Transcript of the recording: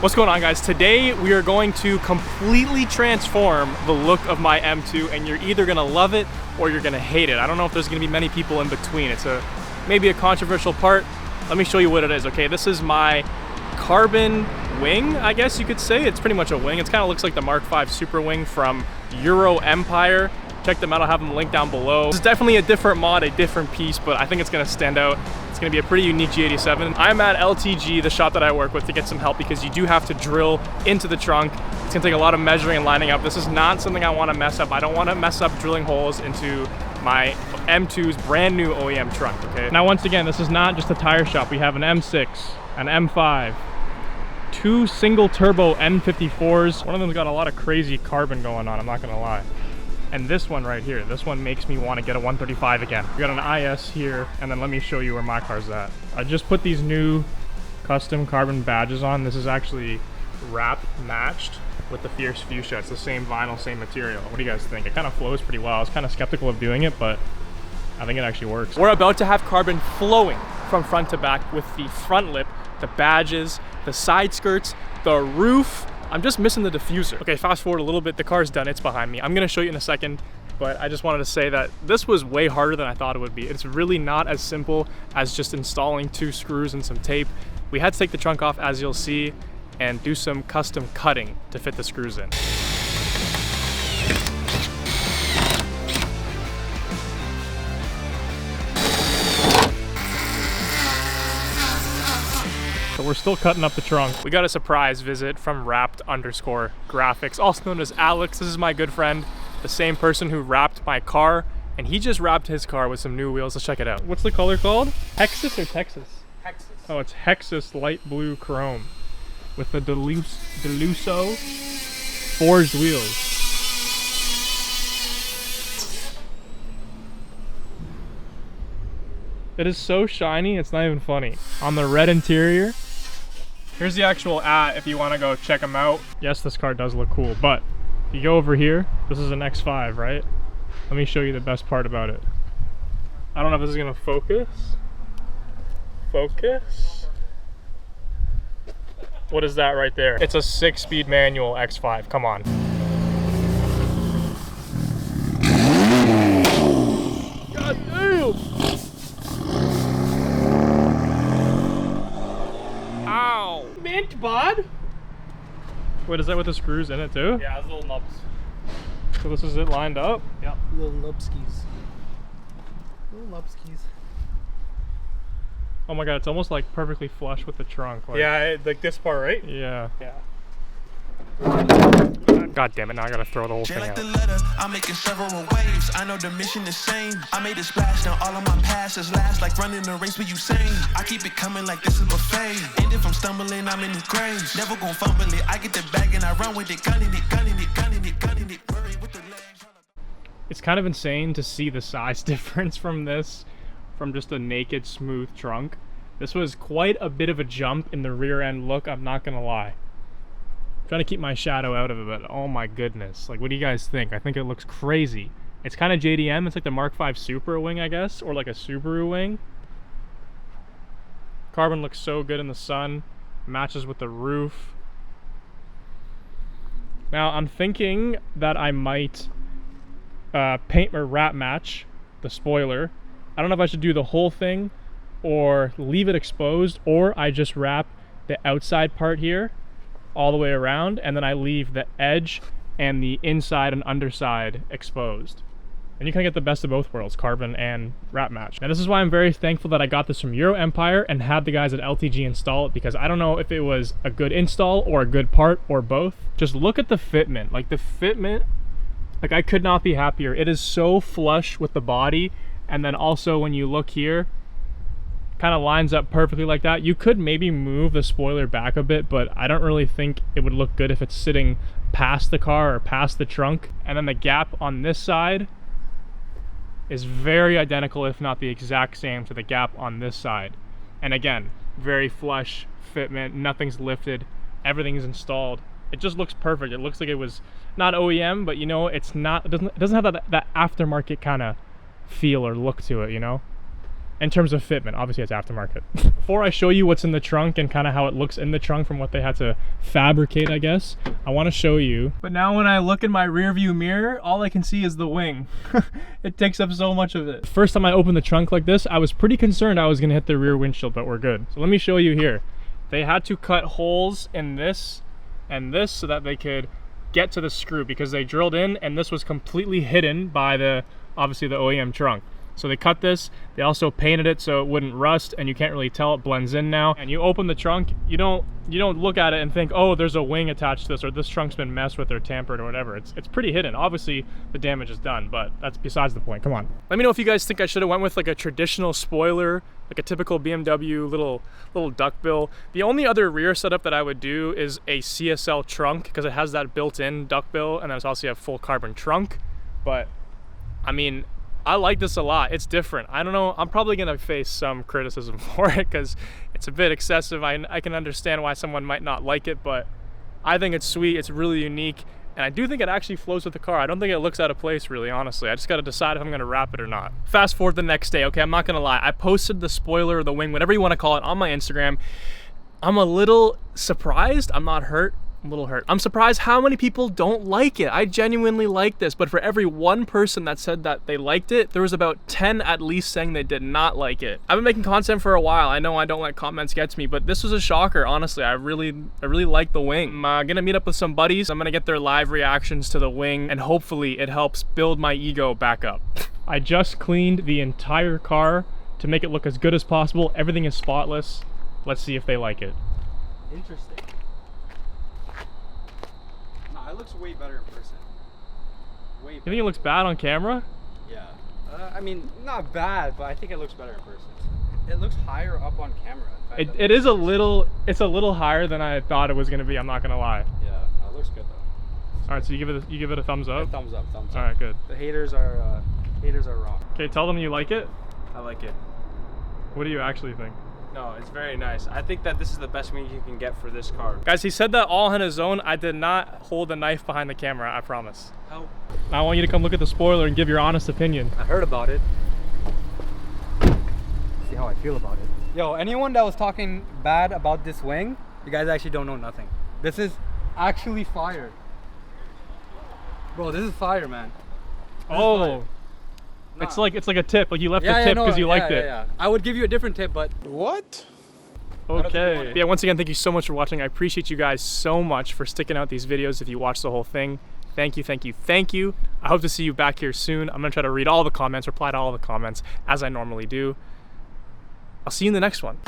What's going on, guys? Today we are going to completely transform the look of my M2, and you're either gonna love it or you're gonna hate it. I don't know if there's gonna be many people in between. It's maybe a controversial part. Let me show you what it is, okay? This is my carbon wing, I guess you could say. It's pretty much a wing. It kind of looks like the Mark V Super Wing from Euro Empire. Check them out, I'll have them linked down below. This is definitely a different mod, a different piece, but I think it's gonna stand out. It's gonna be a pretty unique G87. I'm at LTG, the shop that I work with, to get some help because you do have to drill into the trunk. It's gonna take a lot of measuring and lining up. This is not something I wanna mess up. I don't wanna mess up drilling holes into my M2's brand new OEM trunk, okay? Now, once again, this is not just a tire shop. We have an M6, an M5, two single turbo N54s. One of them's got a lot of crazy carbon going on, I'm not gonna lie. And this one right here, this one makes me want to get a 135 again. We got an IS here, and then let me show you where my car's at. I just put these new custom carbon badges on. This is actually wrap matched with the Fierce Fuchsia. It's the same vinyl, same material. What do you guys think? It kind of flows pretty well. I was kind of skeptical of doing it, but I think it actually works. We're about to have carbon flowing from front to back with the front lip, the badges, the side skirts, the roof. I'm just missing the diffuser. Okay, fast forward a little bit, the car's done, it's behind me. I'm gonna show you in a second, but I just wanted to say that this was way harder than I thought it would be. It's really not as simple as just installing two screws and some tape. We had to take the trunk off, as you'll see, and do some custom cutting to fit the screws in. So we're still cutting up the trunk. We got a surprise visit from Wrapped_Graphics, also known as Alex. This is my good friend, the same person who wrapped my car, and he just wrapped his car with some new wheels. Let's check it out. What's the color called? Hexus or Texas? Hexus. Oh, it's Hexus light blue chrome with the Deluso forged wheels. It is so shiny, it's not even funny. On the red interior. Here's the actual ad if you want to go check them out. Yes, this car does look cool, but if you go over here, this is an X5, right? Let me show you the best part about it. I don't know if this is gonna focus. Focus. What is that right there? It's a 6-speed manual X5, come on. God damn! Ow! Mint, bud! Wait, is that with the screws in it too? Yeah, it's little nubs. So this is it lined up? Yep. Little nubskis. Little nubskis. Oh my god, it's almost like perfectly flush with the trunk. Like, yeah, like this part, right? Yeah. Yeah. God damn it, now I gotta throw the whole thing out. The letter, I'm making several waves. I know the mission is same. I made a splash, now all of my passes last like running a race with Usain. I keep it coming like this is buffet. And if I'm stumbling, I'm in the graves. Never gon' fumble it. I get the bag and I run with it, gunning it, gunning it, gunning it, gunning it. Worry with the legs. It's kind of insane to see the size difference from this, from just a naked, smooth trunk. This was quite a bit of a jump in the rear end look, I'm not gonna lie. Trying to keep my shadow out of it, but oh my goodness. Like, what do you guys think? I think it looks crazy. It's kind of JDM. It's like the Mark V Super Wing, I guess, or like a Subaru wing. Carbon looks so good in the sun. Matches with the roof. Now, I'm thinking that I might paint or wrap match the spoiler. I don't know if I should do the whole thing or leave it exposed, or I just wrap the outside part here all the way around, and then I leave the edge and the inside and underside exposed. And you can get the best of both worlds, carbon and wrap match. Now this is why I'm very thankful that I got this from Euro Empire and had the guys at LTG install it, because I don't know if it was a good install or a good part or both. Just look at the fitment. Like, the fitment, like, I could not be happier. It is so flush with the body, and then also when you look here, kind of lines up perfectly like that. You could maybe move the spoiler back a bit, but I don't really think it would look good if it's sitting past the car or past the trunk. And then the gap on this side is very identical, if not the exact same, to the gap on this side. And again, very flush fitment, nothing's lifted, everything's installed. It just looks perfect. It looks like it was not OEM, but you know, it's not, it doesn't have that aftermarket kind of feel or look to it, you know? in terms of fitment. Obviously it's aftermarket. Before I show you what's in the trunk and kind of how it looks in the trunk from what they had to fabricate, I guess, I want to show you. But now when I look in my rear view mirror, all I can see is the wing. It takes up so much of it. First time I opened the trunk like this, I was pretty concerned I was gonna hit the rear windshield, but we're good. So let me show you here. They had to cut holes in this and this so that they could get to the screw, because they drilled in and this was completely hidden by the, obviously the OEM trunk. So they cut this, they also painted it so it wouldn't rust and you can't really tell, it blends in now. And you open the trunk, you don't look at it and think, oh, there's a wing attached to this, or this trunk's been messed with or tampered or whatever. It's pretty hidden. Obviously the damage is done, but that's besides the point. Come on. Let me know if you guys think I should have went with like a traditional spoiler, like a typical BMW little duckbill. The only other rear setup that I would do is a CSL trunk, because it has that built-in duckbill, and then it's also a full carbon trunk. But I mean, I like this a lot. It's different. I don't know, I'm probably gonna face some criticism for it because it's a bit excessive. I can understand why someone might not like it, but I think it's sweet. It's really unique, and I do think it actually flows with the car. I don't think it looks out of place, really, honestly. I just gotta decide if I'm gonna wrap it or not. Fast forward the next day, okay, I'm not gonna lie. I posted the spoiler or the wing, whatever you wanna call it, on my Instagram. I'm a little surprised. I'm not hurt. I'm a little hurt. I'm surprised how many people don't like it. I genuinely like this, but for every one person that said that they liked it, there was about 10 at least saying they did not like it. I've been making content for a while. I know I don't let comments get to me, but this was a shocker, honestly. I really like the wing. I'm gonna meet up with some buddies. I'm gonna get their live reactions to the wing, and hopefully it helps build my ego back up. I just cleaned the entire car to make it look as good as possible. Everything is spotless. Let's see if they like it. Interesting. It looks way better in person. Way better. You think it looks bad on camera? Yeah. I mean, not bad, but I think it looks better in person. It looks higher up on camera. It is a little, it's a little higher than I thought it was gonna be. I'm not gonna lie. Yeah, no, it looks good though. All right, so you give it a thumbs up. Yeah, thumbs up, thumbs up. All right, good. The haters are wrong. Okay, tell them you like it. I like it. What do you actually think? No, it's very nice. I think that this is the best wing you can get for this car. Guys, he said that all on his own. I did not hold a knife behind the camera, I promise. Oh. Now I want you to come look at the spoiler and give your honest opinion. I heard about it. See how I feel about it. Yo, anyone that was talking bad about this wing, you guys actually don't know nothing. This is actually fire. Bro, this is fire, man. Oh. Nah. It's like a tip. Like you left a tip because you liked it. Yeah. I would give you a different tip, but What? Okay. Yeah, once again, thank you so much for watching. I appreciate you guys so much for sticking out these videos if you watch the whole thing. Thank you, thank you, thank you. I hope to see you back here soon. I'm gonna try to read all the comments, reply to all the comments as I normally do. I'll see you in the next one.